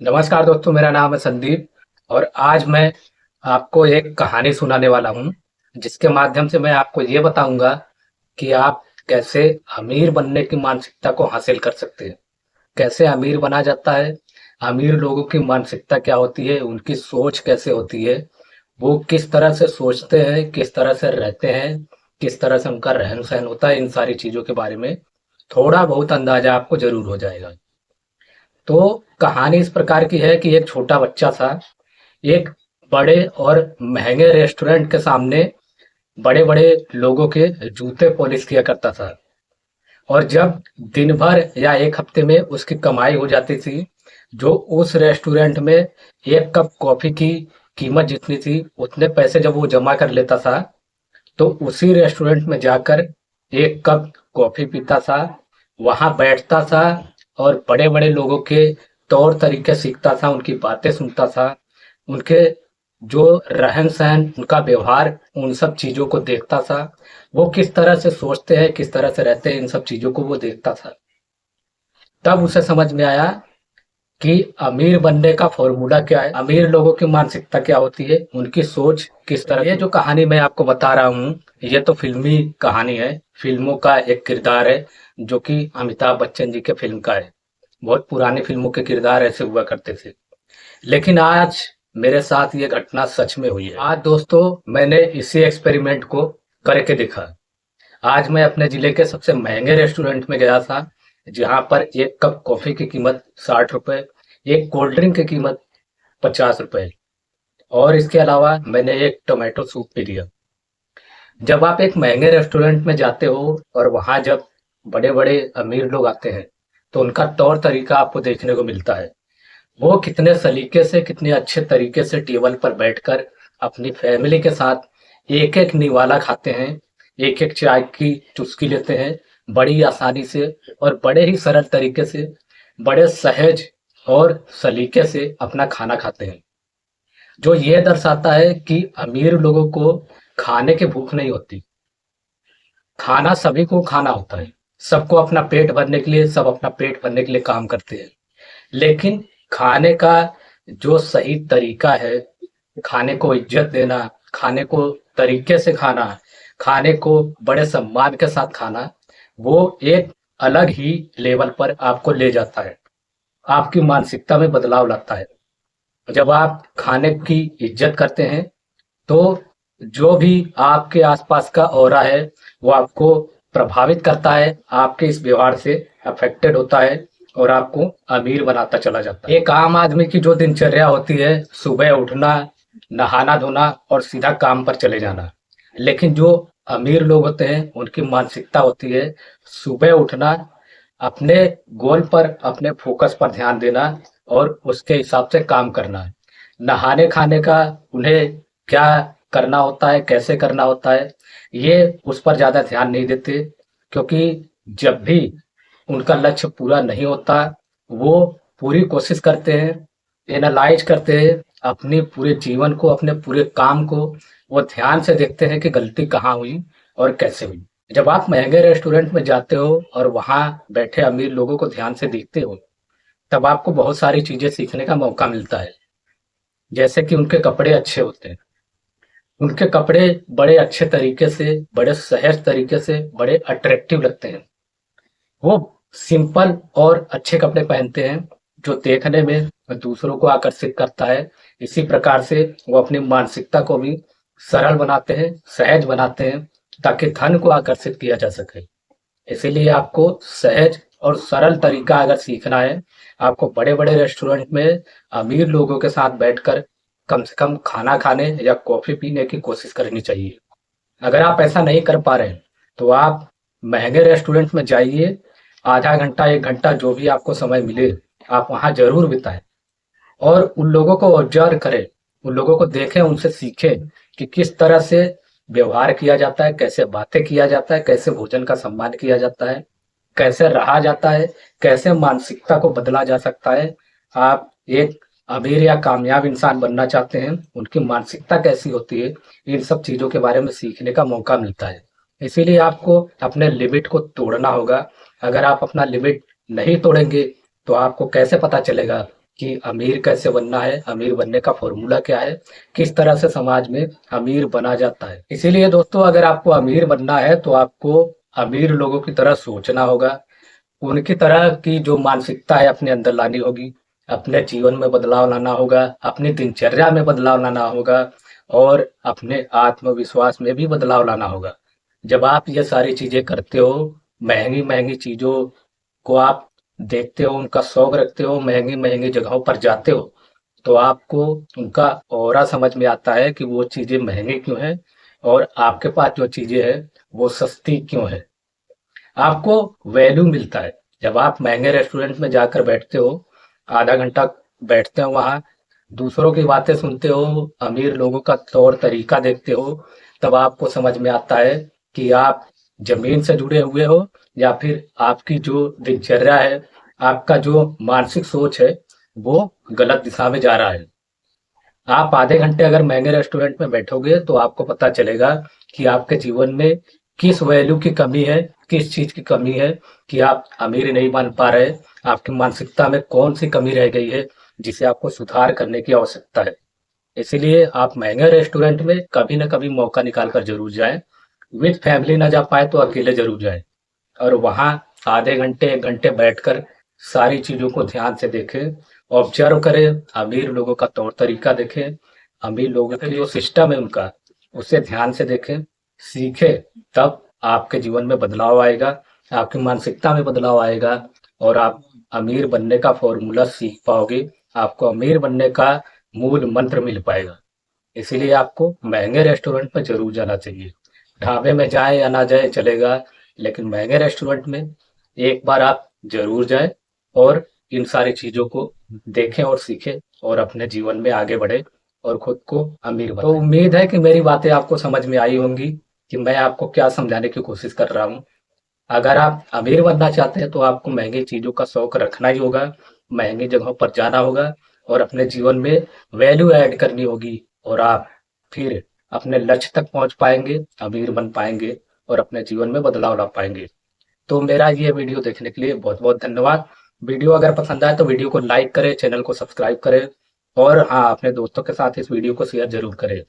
नमस्कार दोस्तों, मेरा नाम है संदीप और आज मैं आपको एक कहानी सुनाने वाला हूँ, जिसके माध्यम से मैं आपको ये बताऊंगा कि आप कैसे अमीर बनने की मानसिकता को हासिल कर सकते हैं। कैसे अमीर बना जाता है, अमीर लोगों की मानसिकता क्या होती है, उनकी सोच कैसे होती है, वो किस तरह से सोचते हैं, किस तरह से रहते हैं, किस तरह से उनका रहन सहन होता है, इन सारी चीज़ों के बारे में थोड़ा बहुत अंदाजा आपको जरूर हो जाएगा। तो कहानी इस प्रकार की है कि एक छोटा बच्चा था, एक बड़े और महंगे रेस्टोरेंट के सामने बड़े बड़े लोगों के जूते पॉलिश किया करता था। और जब दिन भर या एक हफ्ते में उसकी कमाई हो जाती थी, जो उस रेस्टोरेंट में एक कप कॉफी की कीमत जितनी थी उतने पैसे जब वो जमा कर लेता था, तो उसी रेस्टोरेंट में जाकर एक कप कॉफी पीता था, वहां बैठता था और बड़े बड़े लोगों के तौर तरीके सीखता था, उनकी बातें सुनता था, उनके जो रहन सहन, उनका व्यवहार, उन सब चीजों को देखता था। वो किस तरह से सोचते हैं, किस तरह से रहते हैं, इन सब चीजों को वो देखता था। तब उसे समझ में आया कि अमीर बनने का फॉर्मूला क्या है, अमीर लोगों की मानसिकता क्या होती है, उनकी सोच किस तरह। ये जो कहानी मैं आपको बता रहा हूँ, ये तो फिल्मी कहानी है, फिल्मों का एक किरदार है, जो कि अमिताभ बच्चन जी के फिल्म का है। बहुत पुरानी फिल्मों के किरदार ऐसे हुआ करते थे। लेकिन आज मेरे साथ ये घटना सच में हुई है। आज दोस्तों, मैंने इसी एक्सपेरिमेंट को करके दिखा। आज मैं अपने जिले के सबसे महंगे रेस्टोरेंट में गया था, जहां पर एक कप कॉफी की कीमत 60 रुपए, एक कोल्ड ड्रिंक की कीमत 50 रुपए, और इसके अलावा मैंने एक टोमेटो सूप पी लिया। जब आप एक महंगे रेस्टोरेंट में जाते हो और वहां जब बड़े बड़े अमीर लोग आते हैं, तो उनका तौर तरीका आपको देखने को मिलता है। वो कितने सलीके से, कितने अच्छे तरीके से टेबल पर बैठकर अपनी फैमिली के साथ एक एक निवाला खाते हैं, एक एक चाय की चुस्की लेते हैं, बड़ी आसानी से और बड़े ही सरल तरीके से, बड़े सहज और सलीके से अपना खाना खाते हैं। जो ये दर्शाता है कि अमीर लोगों को खाने की भूख नहीं होती। खाना सभी को खाना होता है, सबको अपना पेट भरने के लिए, सब अपना पेट भरने के लिए काम करते हैं। लेकिन खाने का जो सही तरीका है, खाने को इज्जत देना, खाने को तरीके से खाना, खाने को बड़े सम्मान के साथ खाना, वो एक अलग ही लेवल पर आपको ले जाता है, आपकी मानसिकता में बदलाव लाता है। जब आप खाने की इज्जत करते हैं, तो जो भी आपके आसपास का ऑरा है, वो आपको प्रभावित करता है, आपके इस व्यवहार से अफेक्टेड होता है और आपको अमीर बनाता चला जाता है। एक आम आदमी की जो दिनचर्या होती है, सुबह उठना, नहाना धोना और सीधा काम पर चले जाना। लेकिन जो अमीर लोग होते हैं, उनकी मानसिकता होती है सुबह उठना, अपने गोल पर, अपने फोकस पर ध्यान देना और उसके हिसाब से काम करना। नहाने खाने का उन्हें क्या करना होता है, कैसे करना होता है, ये उस पर ज़्यादा ध्यान नहीं देते, क्योंकि जब भी उनका लक्ष्य पूरा नहीं होता, वो पूरी कोशिश करते हैं, एनालाइज करते हैं अपने पूरे जीवन को, अपने पूरे काम को। वो ध्यान से देखते हैं कि गलती कहाँ हुई और कैसे हुई। जब आप महंगे रेस्टोरेंट में जाते हो और वहाँ बैठे अमीर लोगों को ध्यान से देखते हो, तब आपको बहुत सारी चीज़ें सीखने का मौका मिलता है। जैसे कि उनके कपड़े अच्छे होते हैं, उनके कपड़े बड़े अच्छे तरीके से, बड़े सहज तरीके से, बड़े अट्रैक्टिव लगते हैं। वो सिंपल और अच्छे कपड़े पहनते हैं, जो देखने में दूसरों को आकर्षित करता है। इसी प्रकार से वो अपनी मानसिकता को भी सरल बनाते हैं, सहज बनाते हैं, ताकि धन को आकर्षित किया जा सके। इसीलिए आपको सहज और सरल तरीका अगर सीखना है, आपको बड़े-बड़े रेस्टोरेंट में अमीर लोगों के साथ बैठकर कम से कम खाना खाने या कॉफ़ी पीने की कोशिश करनी चाहिए। अगर आप ऐसा नहीं कर पा रहे हैं, तो आप महँगे रेस्टोरेंट में जाइए, आधा घंटा, 1 घंटा जो भी आपको समय मिले, आप वहाँ ज़रूर बिताएँ और उन लोगों को ऑब्ज़र्व करें, उन लोगों को देखें, उनसे सीखें कि किस तरह से व्यवहार किया जाता है, कैसे बातें किया जाता है, कैसे भोजन का सम्मान किया जाता है, कैसे रहा जाता है, कैसे मानसिकता को बदला जा सकता है। आप एक अमीर या कामयाब इंसान बनना चाहते हैं, उनकी मानसिकता कैसी होती है, इन सब चीज़ों के बारे में सीखने का मौका मिलता है। इसीलिए आपको अपने लिमिट को तोड़ना होगा। अगर आप अपना लिमिट नहीं तोड़ेंगे, तो आपको कैसे पता चलेगा कि अमीर कैसे बनना है, अमीर बनने का फॉर्मूला क्या है, किस तरह से समाज में अमीर बना जाता है। इसीलिए दोस्तों, अगर आपको अमीर बनना है तो आपको अमीर लोगों की तरह सोचना होगा, उनकी तरह की जो मानसिकता है अपने अंदर लानी होगी, अपने जीवन में बदलाव लाना होगा, अपनी दिनचर्या में बदलाव लाना होगा और अपने आत्मविश्वास में भी बदलाव लाना होगा। जब आप ये सारी चीजें करते हो, महंगी महंगी चीजों को आप देखते हो, उनका शौक रखते हो, महंगी महंगी जगहों पर जाते हो, तो आपको उनका ऑरा समझ में आता है कि वो चीजें महंगी क्यों हैं और आपके पास जो चीजें हैं वो सस्ती क्यों है। आपको वैल्यू मिलता है जब आप महंगे रेस्टोरेंट में जाकर बैठते हो, आधा घंटा बैठते हो वहां, दूसरों की बातें सुनते हो, अमीर लोगों का तौर तरीका देखते हो, तब आपको समझ में आता है कि आप जमीन से जुड़े हुए हो या फिर आपकी जो दिनचर्या है, आपका जो मानसिक सोच है, वो गलत दिशा में जा रहा है। आप आधे घंटे अगर महंगे रेस्टोरेंट में बैठोगे तो आपको पता चलेगा कि आपके जीवन में किस वैल्यू की कमी है, किस चीज की कमी है कि आप अमीर नहीं बन पा रहे, आपकी मानसिकता में कौन सी कमी रह गई है जिसे आपको सुधार करने की आवश्यकता है। इसीलिए आप महंगे रेस्टोरेंट में कभी ना कभी मौका निकाल कर जरूर जाएं। विद फैमिली ना जा पाए तो अकेले जरूर जाएं और वहाँ आधे घंटे 1 घंटे बैठकर सारी चीज़ों को ध्यान से देखें, ऑब्जर्व करें, अमीर लोगों का तौर तरीका देखें, अमीर लोगों के जो सिस्टम है उनका, उसे ध्यान से देखें, सीखें, तब आपके जीवन में बदलाव आएगा, आपकी मानसिकता में बदलाव आएगा और आप अमीर बनने का फॉर्मूला सीख पाओगे, आपको अमीर बनने का मूल मंत्र मिल पाएगा। इसीलिए आपको महंगे रेस्टोरेंट में ज़रूर जाना चाहिए। ढाबे में जाएँ या ना जाएँ चलेगा, लेकिन महंगे रेस्टोरेंट में एक बार आप ज़रूर जाएँ और इन सारी चीज़ों को देखें और सीखें और अपने जीवन में आगे बढ़ें और खुद को अमीर बनाएँ। तो उम्मीद है कि मेरी बातें आपको समझ में आई होंगी कि मैं आपको क्या समझाने की कोशिश कर रहा हूँ। अगर आप अमीर बनना चाहते हैं तो आपको महंगी चीज़ों का शौक रखना ही होगा, महंगी जगहों पर जाना होगा और अपने जीवन में वैल्यू ऐड करनी होगी और आप फिर अपने लक्ष्य तक पहुंच पाएंगे, अमीर बन पाएंगे और अपने जीवन में बदलाव ला पाएंगे। तो मेरा ये वीडियो देखने के लिए बहुत बहुत धन्यवाद। वीडियो अगर पसंद आए तो वीडियो को लाइक करें, चैनल को सब्सक्राइब करें और हाँ, अपने दोस्तों के साथ इस वीडियो को शेयर जरूर करें।